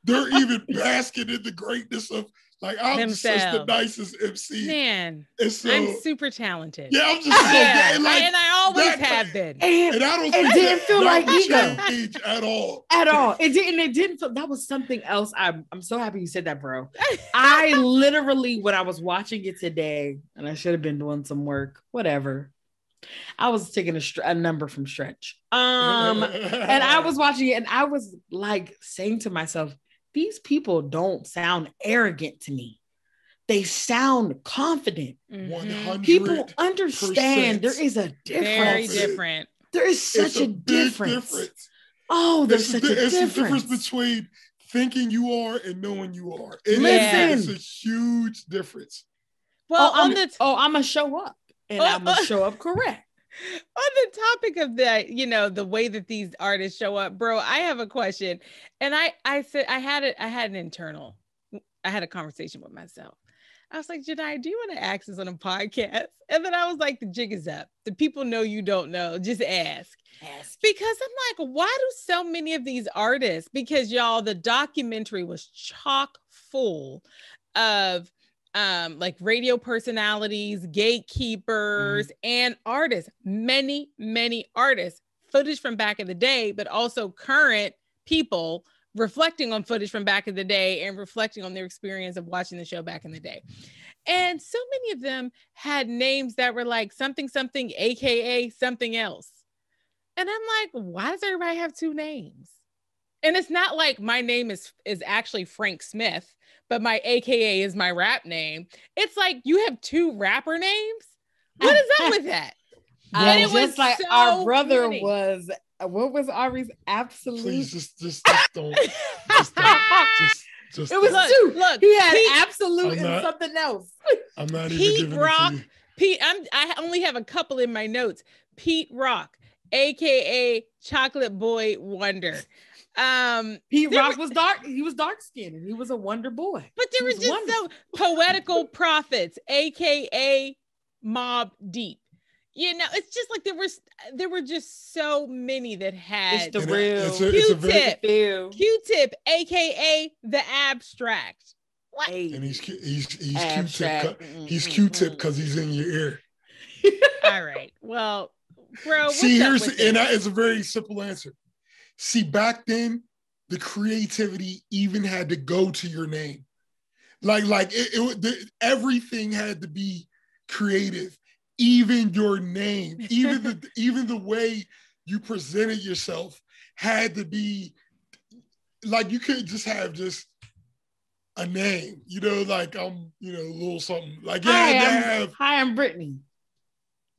they're even basking in the greatness of, like, I'm just such the nicest MC. Man, so, I'm super talented. Yeah, I'm just so and I always have been. And I don't think it didn't feel like ego at all. At all. It didn't feel. That was something else. I'm so happy you said that, bro. I literally, when I was watching it today, and I should have been doing some work, whatever, I was taking a number from Stretch. And I was watching it, and I was like saying to myself, these people don't sound arrogant to me. They sound confident. 100%. People understand there is a difference. Very different. There is such a difference. Oh, there's such a difference. It's the difference between thinking you are and knowing you are. Listen, it's a huge difference. Well, I'm gonna show up, and I'm gonna show up correct. On the topic of the, the way that these artists show up, bro, I have a question. And I said, I had a conversation with myself. I was like, Janai, do you want to ask this on a podcast? And then I was like, the jig is up. The people know you don't know. Just ask. Because I'm like, why do so many of these artists? Because y'all, the documentary was chock full of like radio personalities, gatekeepers, and artists. Many, many artists. Footage from back in the day, but also current people reflecting on footage from back in the day and reflecting on their experience of watching the show back in the day. And so many of them had names that were like something, something, AKA something else. And I'm like, why does everybody have two names? And it's not like my name is actually Frank Smith, but my AKA is my rap name. It's like you have two rapper names. What is up with that? And it was like so our brother funny. Was what was Aubrey's absolute? Please just don't. Just it was two. Look, he had absolute and something else. I'm not even Pete giving Rock. it to you. Pete, I only have a couple in my notes. Pete Rock, aka Chocolate Boy Wonder. Pete Rock was dark. He was dark skinned and he was a wonder boy. But there was just wonderful. So Poetical Prophets, aka Mob Deep. You know, it's just like there were just so many that had it's the real Q-Tip, aka the Abstract. What? And he's Q-Tip. He's Q-Tip because he's in your ear. All right. Well, bro. See, it's a very simple answer. See, back then, the creativity even had to go to your name. Everything had to be creative. Even your name, even the way you presented yourself had to be like, you couldn't just have just a name, like a little something. Like, Hi, I'm Brittany.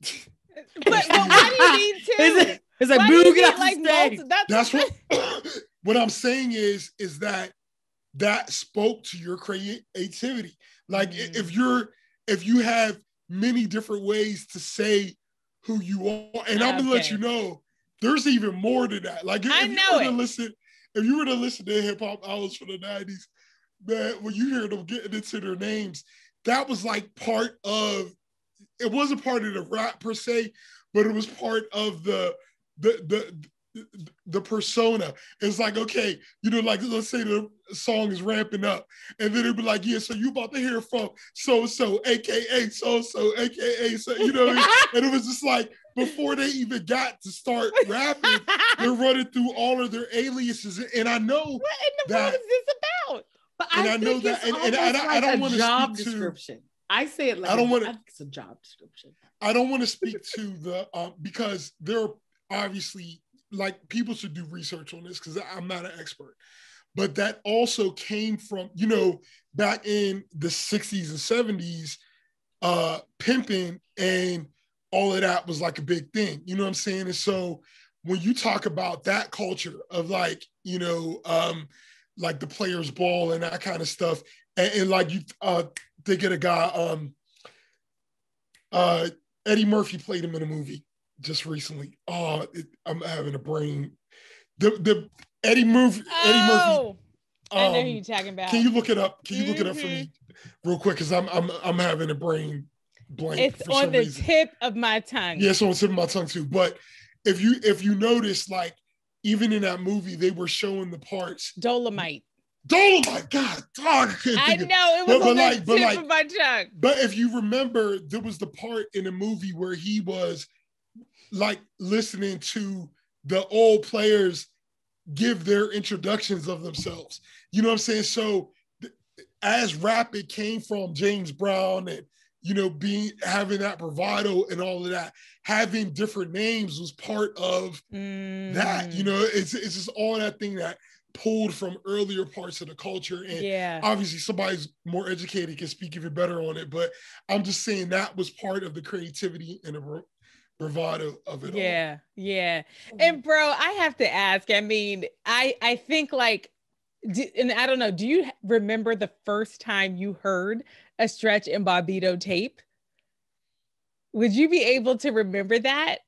But why do you need two? It's like boogie. That's what I'm saying is that spoke to your creativity. Like if you have many different ways to say who you are, and I'm gonna let you know there's even more to that. Like if you were to listen to hip hop albums from the 90s, man, when you hear them getting into their names, that was like part of. It wasn't part of the rap per se, but it was part of the persona. It's like, okay, like let's say the song is ramping up, and then it'd be like, yeah, so you about to hear from so aka so aka so, and it was just like before they even got to start rapping, they're running through all of their aliases, and I know what in the world is this about? But I know that, and I don't want to job description. I say it like I think it's a job description. I don't want to speak to the because there are obviously, like, people should do research on this because I'm not an expert, but that also came from, back in the 60s and 70s, pimping and all of that was like a big thing. You know what I'm saying? And so when you talk about that culture of like, like the players ball and that kind of stuff, and like you think of a guy, Eddie Murphy played him in a movie just recently. I'm having a brain. The Eddie Murphy. I know who you're talking about. Can you look it up? Can you look it up for me real quick? Because I'm having a brain blank. It's on the tip of my tongue. Yeah, it's on the tip of my tongue too. But if you notice, like, even in that movie, they were showing the parts. Dolomite, God, dog. I know it was on the tip of my tongue. But if you remember, there was the part in the movie where he was like listening to the old players give their introductions of themselves. You know what I'm saying? So as rap, it came from James Brown and, having that bravado and all of that, having different names was part of that. It's just all that thing that pulled from earlier parts of the culture. And obviously somebody's more educated can speak even better on it, but I'm just saying that was part of the creativity and the bravado of it all. Yeah. And bro, I have to ask, I mean, I think like, and I don't know, do you remember the first time you heard a Stretch and Bobbito tape? Would you be able to remember that?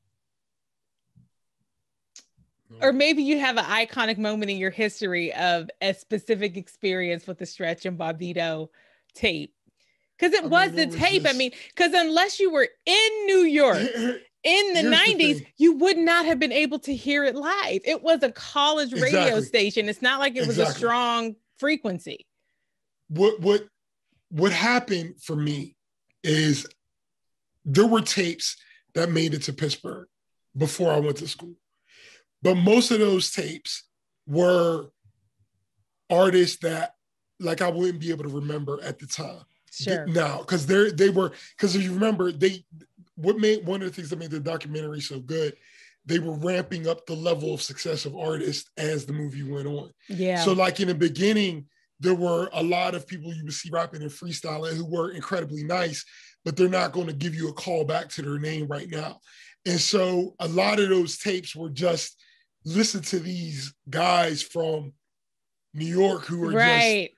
Or maybe you have an iconic moment in your history of a specific experience with the Stretch and Bobbito tape. Because it was the tape. I mean, because unless you were in New York in the 90s, you would not have been able to hear it live. It was a college radio station. It's not like it was a strong frequency. What happened for me is there were tapes that made it to Pittsburgh before I went to school. But most of those tapes were artists that like I wouldn't be able to remember at the time. Sure. Now, because because if you remember, one of the things that made the documentary so good, they were ramping up the level of success of artists as the movie went on. Yeah. So like in the beginning, there were a lot of people you would see rapping and freestyling who were incredibly nice, but they're not going to give you a call back to their name right now. And so a lot of those tapes were just listen to these guys from New York who are just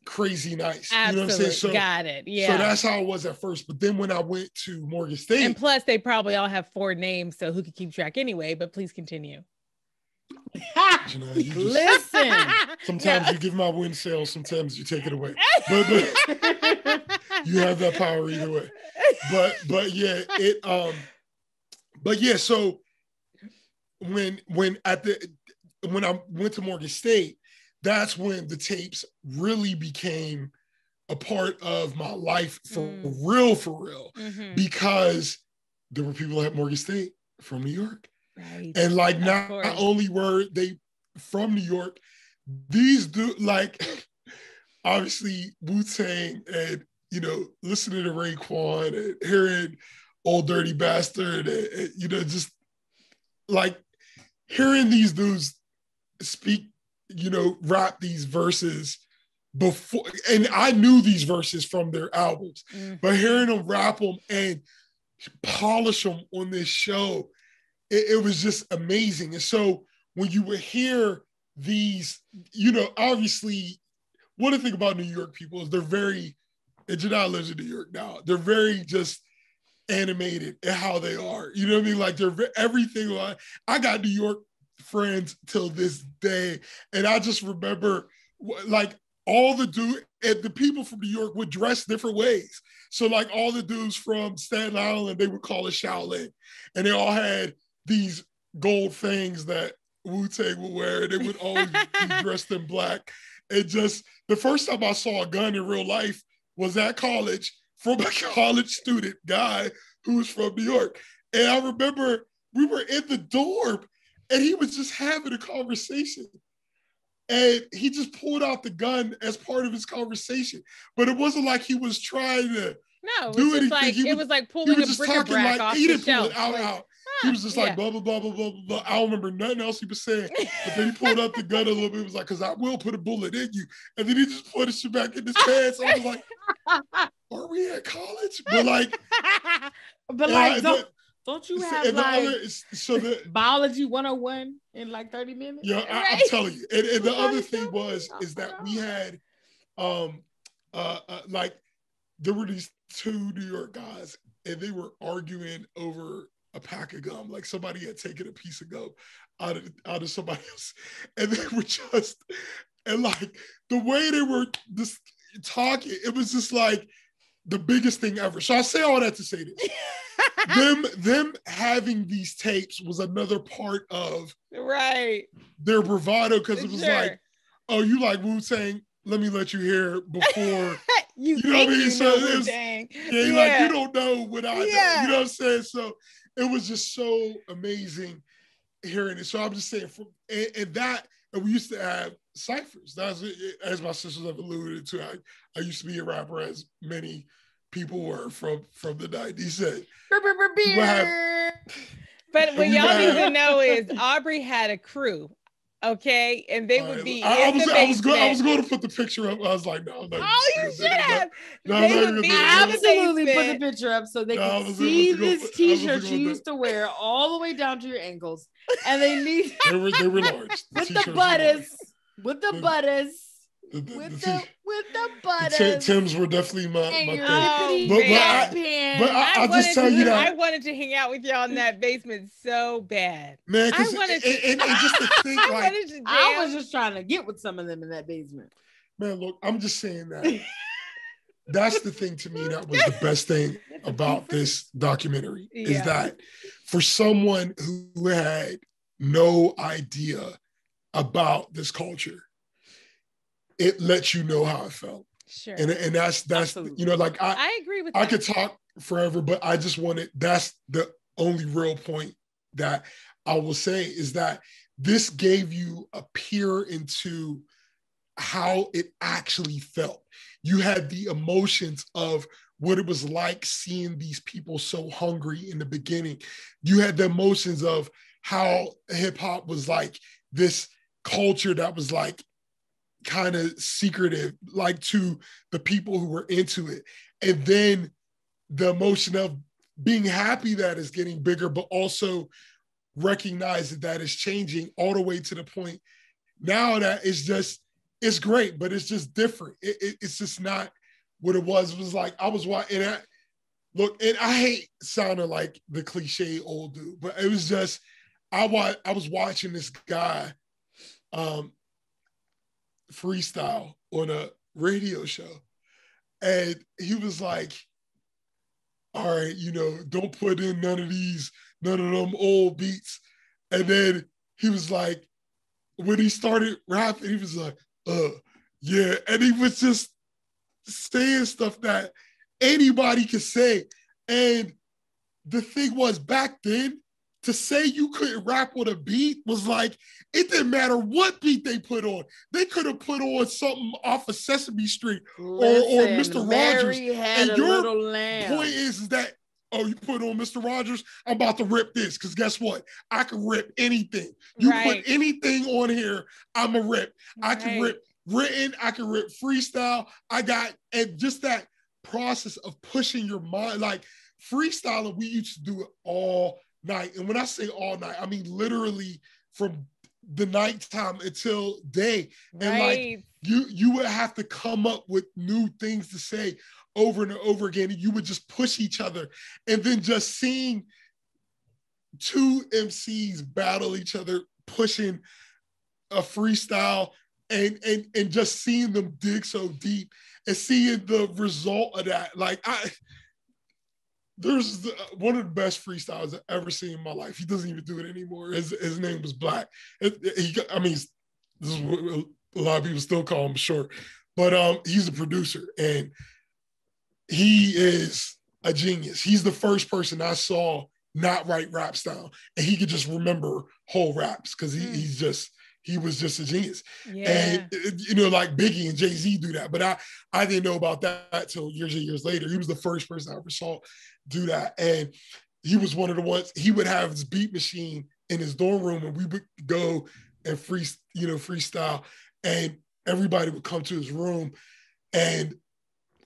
crazy nice. Absolutely. You know what I'm saying? So, got it. Yeah. So that's how it was at first. But then when I went to Morgan State. And plus they probably all have 4 names, so who could keep track anyway, but please continue. Listen. Sometimes you give my win sale, sometimes you take it away. But you have that power either way. But yeah, so when I went to Morgan State, that's when the tapes really became a part of my life for real, mm-hmm. because there were people at Morgan State from New York. Right. And like not only were they from New York, these like obviously Wu-Tang and, listening to Raekwon and hearing Old Dirty Bastard and just like hearing these dudes speak, rap these verses before, and I knew these verses from their albums, but hearing them rap them and polish them on this show, it was just amazing. And so when you would hear these, obviously, one of the things about New York people is they're very, and Janelle lives in New York now, they're very just animated in how they are. You know what I mean? Like they're everything. I got New York friends till this day. And I just remember like all the dudes and the people from New York would dress different ways. So like all the dudes from Staten Island, they would call it Shaolin. And they all had these gold things that Wu-Tang would wear. They would always be dressed in black. And just the first time I saw a gun in real life was at college from a college student guy who was from New York. And I remember we were in the dorm and he was just having a conversation. And he just pulled out the gun as part of his conversation. But it wasn't like he was trying to do anything. It was like pulling a bric-a-brac off the shelf. Out. He was just like, blah, blah, blah, blah, blah, blah. I don't remember nothing else he was saying. But then he pulled out the gun a little bit. He was like, because I will put a bullet in you. And then he just put it back in his pants. I was like, are we at college? Don't you have biology 101 in like 30 minutes? Yeah, I'm telling you. And the other thing is that we had, like, there were these 2 New York guys and they were arguing over a pack of gum. Like somebody had taken a piece of gum out of somebody else. And they were just, and like the way they were just talking, it was just like the biggest thing ever. So I say all that to say this. them having these tapes was another part of their bravado, because it was like, oh, you like Wu-Tang? Let me let you hear before you know what I mean? So it's like you don't know what I know. You know what I'm saying? So it was just so amazing hearing it. So I'm just saying, and we used to have ciphers. That's as my sisters have alluded to. I used to be a rapper, as many people were from the 90s. But what y'all need to know is Aubrey had a crew. Okay, and they would be. I was going to put the picture up. I was like, no. You should have. Absolutely put the picture up so they can see this T-shirt you used to wear all the way down to your ankles, and they need. They were large. With the buttons. With the buttons. With the buttons. Tim's were definitely my thing. But I just tell you that I wanted to hang out with y'all in that basement so bad. Man, and just to think, like, I was just trying to get with some of them in that basement. Man, look, I'm just saying that that's the thing to me that was the best thing about this documentary is that for someone who had no idea about this culture, it lets you know how it felt. Sure. And that's absolutely. You know, like I agree with that. I could talk forever, but I just wanted, that's the only real point that I will say is that this gave you a peer into how it actually felt. You had the emotions of what it was like seeing these people so hungry in the beginning. You had the emotions of how hip hop was like this culture that was like kind of secretive, like to the people who were into it. And then the emotion of being happy that it's getting bigger, but also recognizing that it's changing all the way to the point now that it's great, but it's just different. It's just not what it was. It was like, I was watching, and I hate sounding like the cliche old dude, but it was just, I was watching this guy freestyle on a radio show. And he was like, all right, you know, don't put in none of them old beats. And then he was like, when he started rapping, he was like, yeah. And he was just saying stuff that anybody could say. And the thing was, back then, to say you couldn't rap on a beat was like, it didn't matter what beat they put on. They could have put on something off of Sesame Street or Mr. Rogers. And your point is that, oh, you put on Mr. Rogers, I'm about to rip this, because guess what? I can rip anything. You put anything on here, I'm a rip. I can rip written, I can rip freestyle. And just that process of pushing your mind, like freestyling, we used to do it all night. And when I say all night, I mean literally from the nighttime until day. And like you would have to come up with new things to say over and over again. And you would just push each other. And then just seeing two MCs battle each other, pushing a freestyle and just seeing them dig so deep and seeing the result of that. Like there's one of the best freestyles I've ever seen in my life. He doesn't even do it anymore. His name was Black. This is what a lot of people still call him short, but he's a producer and he is a genius. He's the first person I saw not write rap style, and he could just remember whole raps because he was just a genius. Yeah. And you know, like Biggie and Jay-Z do that, but I didn't know about that till years and years later. He was the first person I ever saw do that. And he was one of the ones, he would have his beat machine in his dorm room and we would go and freestyle, and everybody would come to his room and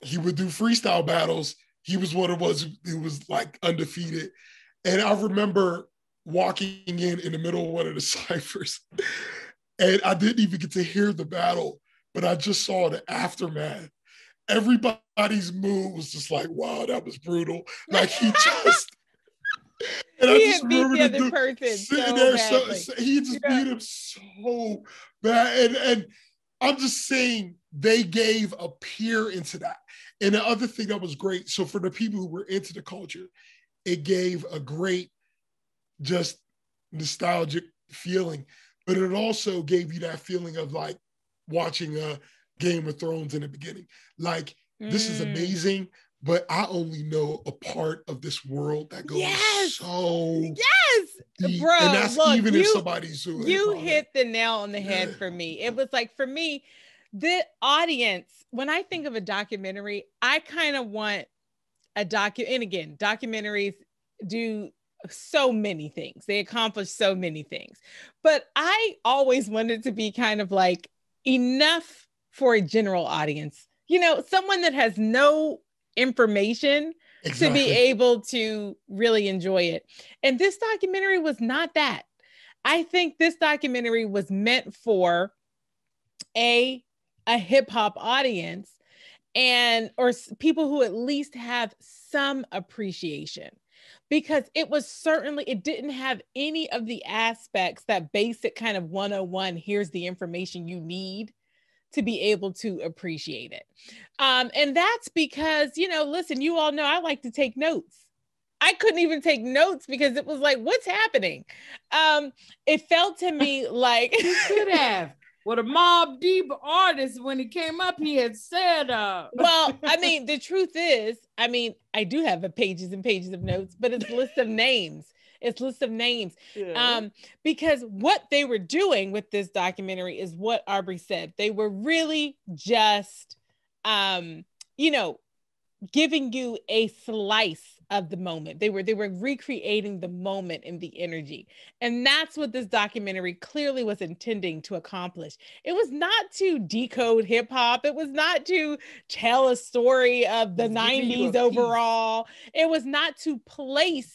he would do freestyle battles. He was one of the ones who was like undefeated. And I remember walking in the middle of one of the ciphers and I didn't even get to hear the battle, but I just saw the aftermath. Everybody's mood was just like, wow, that was brutal. Like he just, and I just remember the other person sitting there, he just beat him so bad. And I'm just saying they gave a peer into that. And the other thing that was great, so for the people who were into the culture, it gave a great, just nostalgic feeling, but it also gave you that feeling of like watching Game of Thrones in the beginning. Like, this is amazing, but I only know a part of this world that goes so deep. Bro, and that's look, even if somebody's you hit the nail on the head for me. It was like, for me, the audience, when I think of a documentary, I kind of want and again, documentaries do so many things. They accomplish so many things. But I always wanted to be kind of like enough for a general audience, you know, someone that has no information to be able to really enjoy it. And this documentary was not that. I think this documentary was meant for a hip hop audience or people who at least have some appreciation, because it didn't have any of the aspects, that basic kind of 101, here's the information you need to be able to appreciate it. And that's because, listen, you all know I like to take notes. I couldn't even take notes because it was like, what's happening? It felt to me like you could have. Well, the Mobb Deep artist, when he came up, he had said, well, I mean, the truth is, I do have pages and pages of notes, but it's lists of names. It's lists of names. Yeah. Because what they were doing with this documentary is what Aubrey said. They were really just, giving you a slice of the moment. They were recreating the moment and the energy. And that's what this documentary clearly was intending to accomplish. It was not to decode hip hop. It was not to tell a story of the 90s overall. It was not to place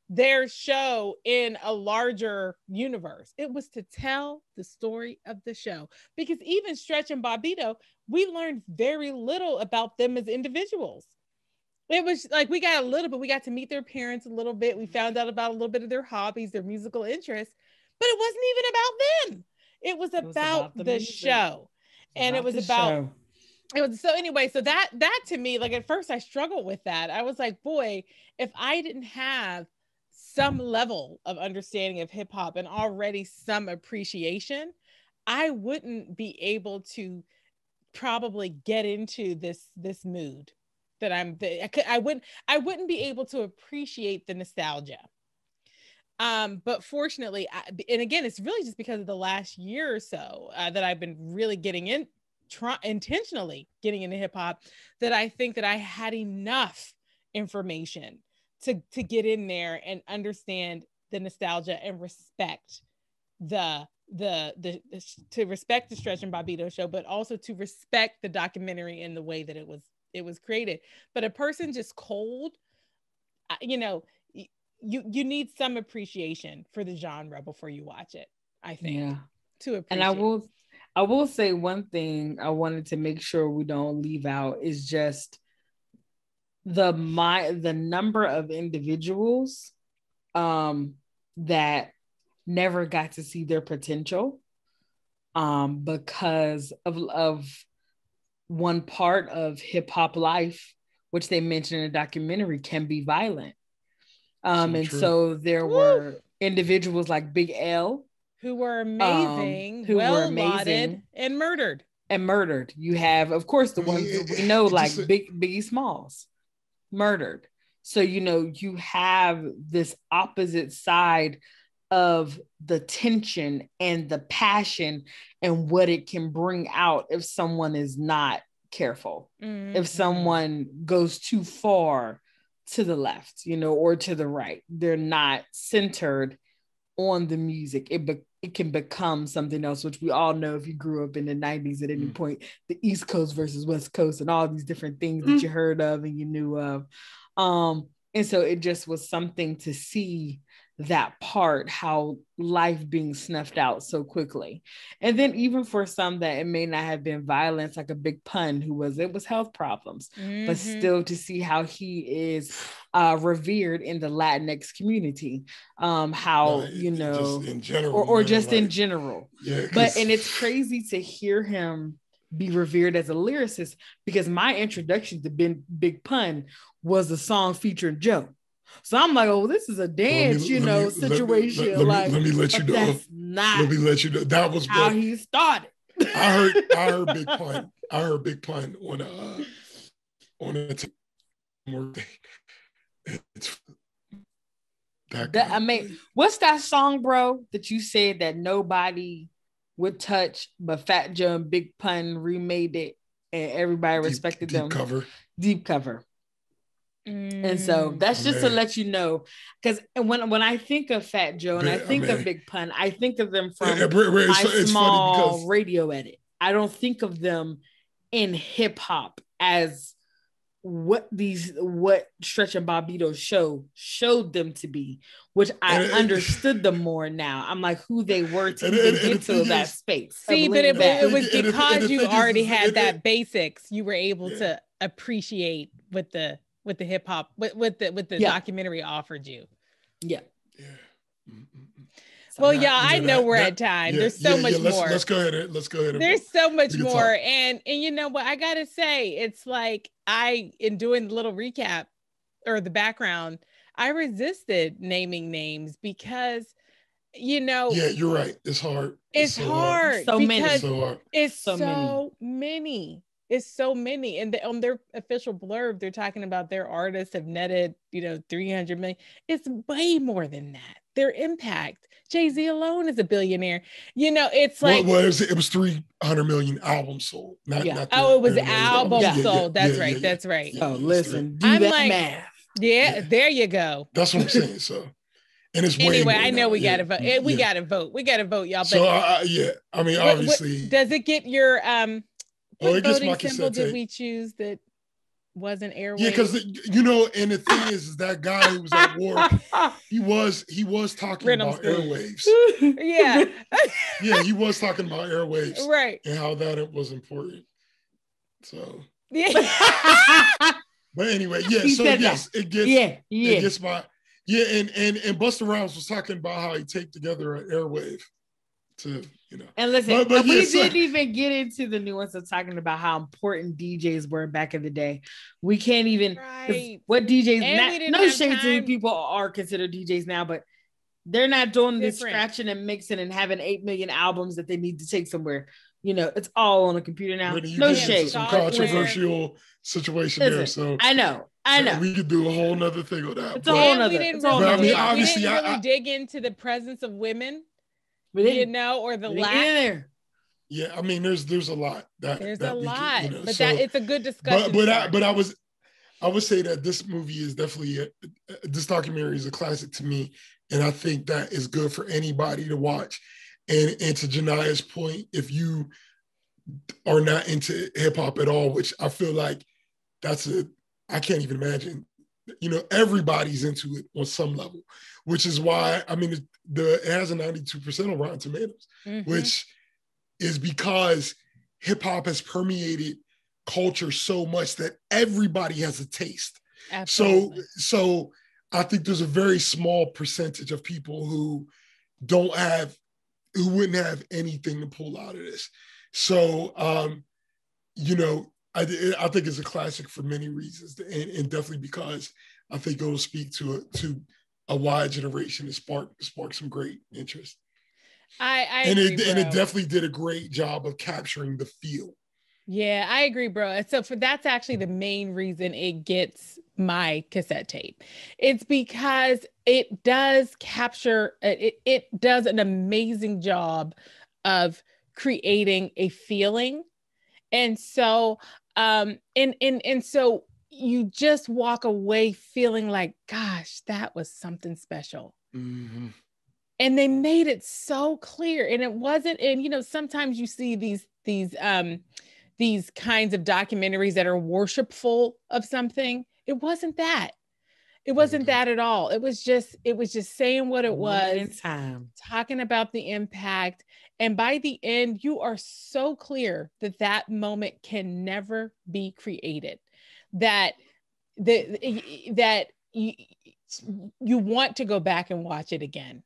their show in a larger universe. It was to tell the story of the show. Because even Stretch and Bobbito, we learned very little about them as individuals. It was like we got a little bit, we got to meet their parents a little bit. We found out about a little bit of their hobbies, their musical interests, but it wasn't even about them. It was about the show. And it was about it was so anyway, so that to me, like at first I struggled with that. I was like, boy, if I didn't have some level of understanding of hip hop and already some appreciation, I wouldn't be able to probably get into this mood that I wouldn't be able to appreciate the nostalgia. But fortunately, and again, it's really just because of the last year or so that I've been really getting intentionally getting into hip hop, that I think that I had enough information to get in there and understand the nostalgia and respect to respect the Stretch and Bobbito show, but also to respect the documentary in the way that it was created. But a person just cold, you need some appreciation for the genre before you watch it, I think. Yeah. To appreciate. And I will say one thing I wanted to make sure we don't leave out is just the number of individuals that never got to see their potential because of one part of hip hop life, which they mentioned in the documentary, can be violent. So there were individuals like Big L who were amazing, lauded and murdered. You have, of course, the ones that we know, like Biggie Smalls, murdered. So, you have this opposite side of the tension and the passion and what it can bring out if someone is not careful, if someone goes too far to the left, or to the right, they're not centered on the music. It can become something else, which we all know if you grew up in the 90s at any point, the East Coast versus West Coast and all these different things that you heard of and you knew of. And so it just was something to see that part, how life being snuffed out so quickly. And then even for some that it may not have been violence, like a Big Pun, it was health problems, but still to see how he is revered in the Latinx community, just in general, in general. Yeah, and it's crazy to hear him be revered as a lyricist, because my introduction to Big Pun was a song featuring Joe. So I'm like, oh, this is a dance, situation. Let me let you know. That's not. Let me let you know. That was how he started. I heard Big Pun. I heard Big Pun on a more thing. It's what's that song, bro, that you said that nobody would touch, but Fat Joe and Big Pun remade it and everybody respected them? Deep cover. And so that's just to let you know, because when I think of Fat Joe and I think of Big Pun, I think of them from my small radio edit. I don't think of them in hip hop as what Stretch and Bobbito showed them to be, which I understood them more now. I'm like who they were to even get to that space. See, but it was because you already had that basics, you were able to appreciate with the hip hop, with the documentary offered you. Yeah. Well, yeah, I know we're at time. There's so much more. Let's go ahead. Let's go ahead. There's so much more. And you know what? I gotta say, it's like in doing the little recap or the background, I resisted naming names because, you know. Yeah, you're right. It's hard. It's hard. So many. It's so many. It's so many. And on their official blurb, they're talking about their artists have netted, 300 million. It's way more than that. Their impact. Jay-Z alone is a billionaire. It's like it was 300 million albums sold. Not it was albums sold. That's right. That's right. Oh, listen, do that math. Yeah, there you go. That's what I'm saying. So, and it's anyway. I know we got to vote. We got to vote. We got to vote, y'all. But, so I mean, obviously, does it get your it gets my symbol did we choose that wasn't airwaves? Yeah, because and the thing is that guy who was at war, he was talking about airwaves. Yeah. Yeah, he was talking about airwaves, right? And how that was important. So yeah. But anyway, yeah. So yes, it gets my and Busta Rhymes was talking about how he taped together an airwave to. And listen, but we didn't even get into the nuance of talking about how important DJs were back in the day. We can't even what DJs. No shade to people are considered DJs now, but they're not doing this scratching and mixing and having 8 million albums that they need to take somewhere. It's all on a computer now. No shade. Some controversial situation there. So I know. We could do a whole nother thing on that. It's a whole nother. We didn't really dig into the presence of women. Or the lack there. Yeah, I mean, there's a lot. But it's a good discussion. But I would say that this movie is definitely this documentary is a classic to me, and I think that is good for anybody to watch. And to Jania's point, if you are not into hip hop at all, which I feel like I can't even imagine. Everybody's into it on some level, which is why it has a 92% on Rotten Tomatoes, which is because hip hop has permeated culture so much that everybody has a taste. Absolutely. So I think there's a very small percentage of people who wouldn't have anything to pull out of this. So, I think it's a classic for many reasons, and definitely because I think it'll speak to a wide generation and spark some great interest. It definitely did a great job of capturing the feel. Yeah, I agree, bro. So that's actually the main reason it gets my cassette tape. It's because it does capture, it does an amazing job of creating a feeling. And so, so you just walk away feeling like, gosh, that was something special. Mm-hmm. And they made it so clear. And it wasn't, and sometimes you see these kinds of documentaries that are worshipful of something. It wasn't that. It wasn't that at all. It was just saying what it was, talking about the impact. And by the end, you are so clear that moment can never be created, that you want to go back and watch it again.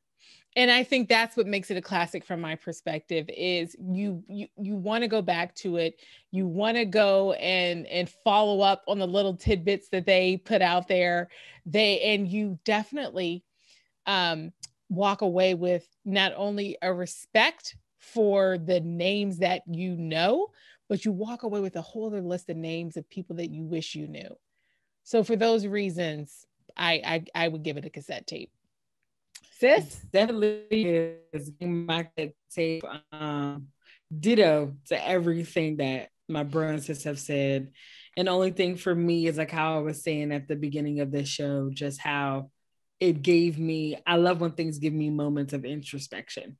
And I think that's what makes it a classic from my perspective is you want to go back to it. You want to go and follow up on the little tidbits that they put out there. And you definitely walk away with not only a respect for the names that but you walk away with a whole other list of names of people that you wish you knew. So for those reasons, I would give it a cassette tape. Sis? It definitely is my tape. Ditto to everything that my brother and sis have said. And the only thing for me is like how I was saying at the beginning of this show, just how it gave me, I love when things give me moments of introspection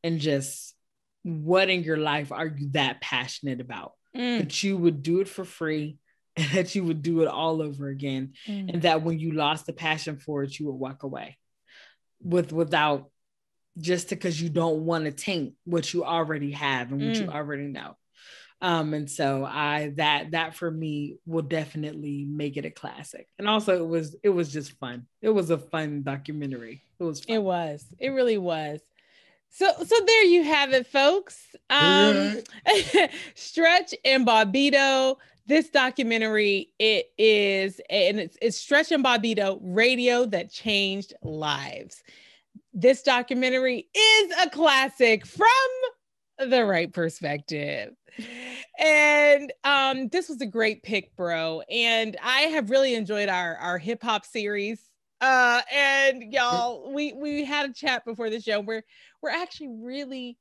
and just what in your life are you that passionate about that you would do it for free and that you would do it all over again. And that when you lost the passion for it, you would walk away. Without just because you don't want to taint what you already have and what you already know. And so that for me will definitely make it a classic. And also it was just fun. It was a fun documentary. It was fun. It really was. So there you have it, folks. Stretch and Bobbito. This documentary, it's Stretch and Bobbito, radio that changed lives. This documentary is a classic from the Wright Perspective. And this was a great pick, bro. And I have really enjoyed our hip hop series. And y'all, we had a chat before the show where we're actually really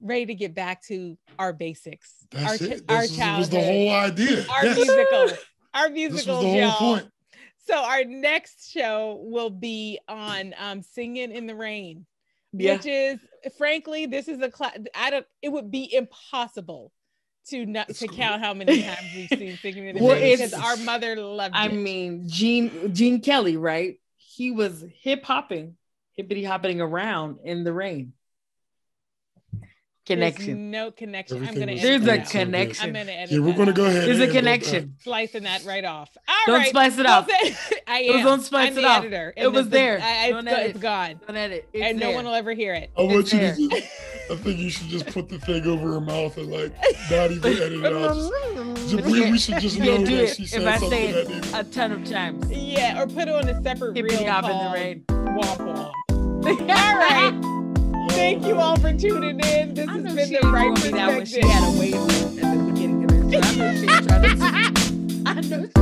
ready to get back to our basics. That's it. Our This childhood. was the whole idea. Our musicals, This was the whole point. So our next show will be on Singing in the Rain, which is, frankly, this is it would be impossible to count how many times we've seen Singing in the Rain, because our mother loved it. I mean, Gene Kelly, right? He was hippity hopping around in the rain. Connection. There's no connection. There's a connection. I'm gonna edit. Yeah, we're gonna go ahead. There's a connection. Slicing that right off. Don't splice it off. Don't splice it off. Editor. It was there. It's gone. Don't edit. And no one will ever hear it. I think you should just put the thing over her mouth and like not even edit it out. We should just know that she said something that needed a ton of times. Yeah, or put it on a separate reel hop called in the rain. Womp Womp. All right. Thank you all for tuning in. This has been the Wright Perspective. She had a wave at the beginning of it. So I know she